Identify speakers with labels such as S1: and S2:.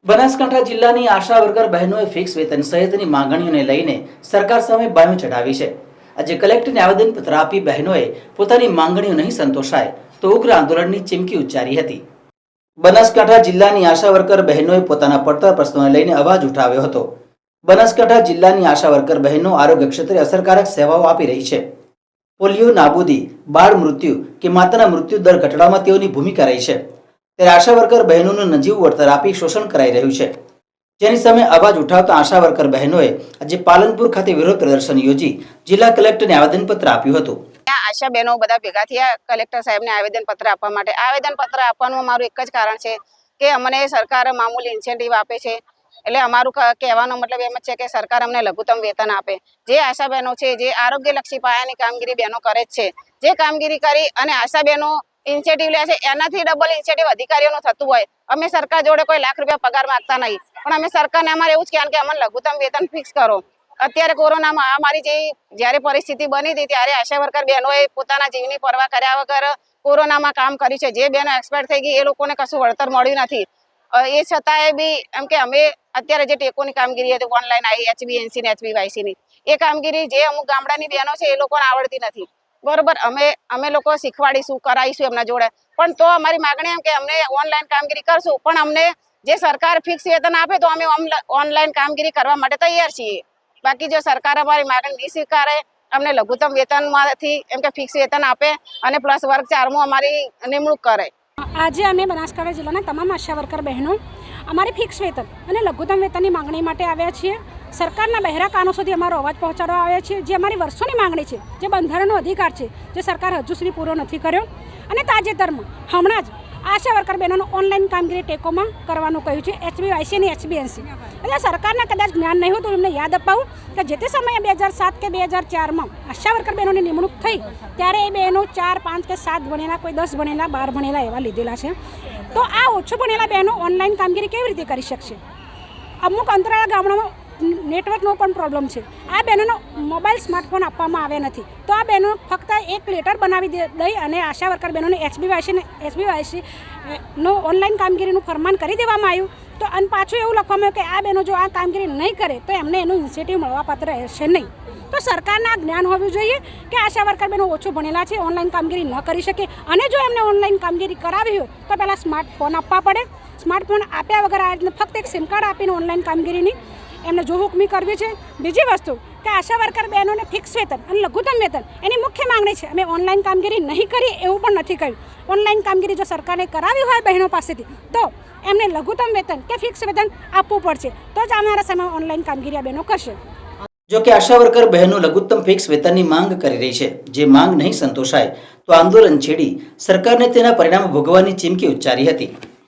S1: બનાસકાંઠા જિલ્લાની આશા વર્કર બહેનોએ ફિક્સ વેતન સહિતની માંગણીઓને લઈને સરકાર સામે બાયો ચઢાવી છે। આજે કલેક્ટરને આવેદનપત્ર આપી બહેનોએ પોતાની માંગણીઓ નહીં સંતોષાય તો ઉગ્ર આંદોલનની ચીમકી ઉચ્ચારી હતી। બનાસકાંઠા જિલ્લાની આશા વર્કર બહેનોએ પોતાના પડતર પ્રશ્નોને લઈને અવાજ ઉઠાવ્યો હતો। બનાસકાંઠા જિલ્લાની આશા વર્કર બહેનો આરોગ્ય ક્ષેત્રે અસરકારક સેવાઓ આપી રહી છે। પોલિયો નાબૂદી, બાળ મૃત્યુ કે માતાના મૃત્યુ દર ઘટાડવામાં તેઓની ભૂમિકા રહી છે। ત્યારે આશા વર્કર બહેનોનું નજીવું વળતર આપી શોષણ કરાઈ રહ્યું છે, જેની સામે અવાજ ઉઠાવતા આશા વર્કર બહેનોએ આજે પાલનપુર ખાતે વિરોધ પ્રદર્શન યોજી જિલ્લા કલેક્ટરને આવેદનપત્ર આપ્યું હતું।
S2: આશા બહેનો બધા ભેગા થયા કલેક્ટર સાહેબને આવેદનપત્ર આપવા માટે। આવેદનપત્ર આપવાનું મારું એક જ કારણ છે કે અમને સરકાર મામૂલી ઇન્સેન્ટિવ આપે છે, એટલે અમારું કહેવાનો મતલબ એમ જ છે કે સરકાર અમને લઘુત્તમ વેતન આપે। જે આશા બહેનો છે જે આરોગ્યલક્ષી પાયાની કામગીરી બહેનો કરે છે, જે કામગીરી કરી અને આશા બહેનો ઇન્સેન્ટિવ લે છે એનાથી ડબલ ઇન્સેન્ટિવ અધિકારીઓનું થતું હોય। અમે સરકાર જોડે કોઈ લાખ રૂપિયા પગાર માંગતા નહીં, પણ અમે સરકારને અમારે એવું જ કહેવાનું કે અમને લઘુત્તમ વેતન ફિક્સ કરો। અત્યારે કોરોના મહામારી જ્યારે પરિસ્થિતિ બની હતી ત્યારે આશા વર્કર બહેનોએ પોતાના જીવની પરવા કર્યા વગર કોરોનામાં કામ કર્યું છે। જે બહેનો એક્સપાયર થઈ ગઈ એ લોકોને કશું વળતર મળ્યું નથી। એ છતાંય બી એમ કે અમે અત્યારે જે ટેકોની કામગીરી હતી ઓનલાઈન આવી HBNC ને HBYC ની એ કામગીરી જે અમુક ગામડાની બહેનો છે એ લોકોને આવડતી નથી, બરોબર। અમે લોકો શીખવાડીશું, કરાવીશું એમના જોડે, પણ તો અમારી માગણી એમ કે અમને ઓનલાઈન કામગીરી કરશું, પણ અમને જે સરકાર ફિક્સ વેતન આપે તો અમે ઓનલાઈન કામગીરી કરવા માટે તૈયાર છીએ। બાકી જો સરકાર અમારી માગણી નહીં સ્વીકારે, અમને લઘુત્તમ વેતનમાંથી એમ કે ફિક્સ વેતન આપે અને પ્લસ વર્ગ 4 માં અમારી નિમણૂક કરે।
S3: આજે અમે બનાસકાંઠા જિલ્લાના તમામ આશા વર્કર બહેનો અમારી ફિક્સ વેતન અને લઘુત્તમ વેતનની માંગણી માટે આવ્યા છીએ। સરકારના બહેરા કાનો સુધી અમારો અવાજ પહોંચાડવા આવ્યા છીએ। જે અમારી વર્ષોની માંગણી છે, જે બંધારણનો અધિકાર છે, જે સરકાર હજુ સુધી પૂરો નથી કર્યો। અને તાજેતરમાં હમણાં જ આશા વર્કર બહેનોનું ઓનલાઈન કામગીરી ટેકોમાં કરવાનું કહ્યું છે, HBYC અને HBNC। એટલે સરકારને કદાચ જ્ઞાન નહીં હોય તો એમને યાદ અપાવું કે જે તે સમયે 2007 કે 2004માં આશા વર્કર બહેનોની નિમણૂક થઈ ત્યારે એ બહેનો 4, 5 કે 7 ભણેલા, કોઈ 10 ભણેલા, 12 ભણેલા એવા લીધેલા છે। તો આ ઓછું ભણેલા બહેનો ઓનલાઈન કામગીરી કેવી રીતે કરી શકશે? અમુક અંતરાળ ગામડામાં નેટવર્કનો પણ પ્રોબ્લેમ છે। આ બહેનોનો મોબાઈલ સ્માર્ટફોન આપવામાં આવ્યા નથી, તો આ બહેનો ફક્ત એક લેટર બનાવી દઈ અને આશા વર્કર બહેનોને HBYC નો ઓનલાઈન કામગીરીનું ફરમાન કરી દેવામાં આવ્યું। તો અને પાછું એવું લખવામાં આવ્યું કે આ બહેનો જો આ કામગીરી નહીં કરે તો એમને એનું ઇન્સેન્ટિવ મળવાપાત્ર રહેશે નહીં। તો સરકારને આ જ્ઞાન હોવું જોઈએ કે આશા વર્કર બહેનો ઓછું ભણેલા છે, ઓનલાઈન કામગીરી ન કરી શકે, અને જો એમને ઓનલાઈન કામગીરી કરાવી હોય તો પહેલાં સ્માર્ટફોન આપવા પડે। સ્માર્ટફોન આપ્યા વગર આ રીતને ફક્ત એક સિમ કાર્ડ આપીને ઓનલાઈન કામગીરીની એમને જો હુકમી કરવી છે। બીજી વસ્તુ કે આશા વર્કર બહેનોને ફિક્સ વેતન અને લઘુત્તમ વેતન એની મુખ્ય માંગણી છે। અમે ઓનલાઈન કામગીરી નહીં કરીએ એવું પણ નથી કહ્યું। ઓનલાઈન કામગીરી જો સરકારે કરાવી હોય બહેનો પાસેથી તો એમને લઘુત્તમ વેતન કે ફિક્સ વેતન આપવું પડશે, તો જ આવનારા સમયમાં ઓનલાઈન કામગીરી આ બહેનો કરશે।
S1: જો કે આશા વર્કર બહેનો લઘુત્તમ ફિક્સ વેતનની માંગ કરી રહી છે। જે માંગ નહીં સંતોષાય તો આંદોલન છેડી સરકારને તેના પરિણામ ભોગવવાની ચીમકી ઉચ્ચારી હતી।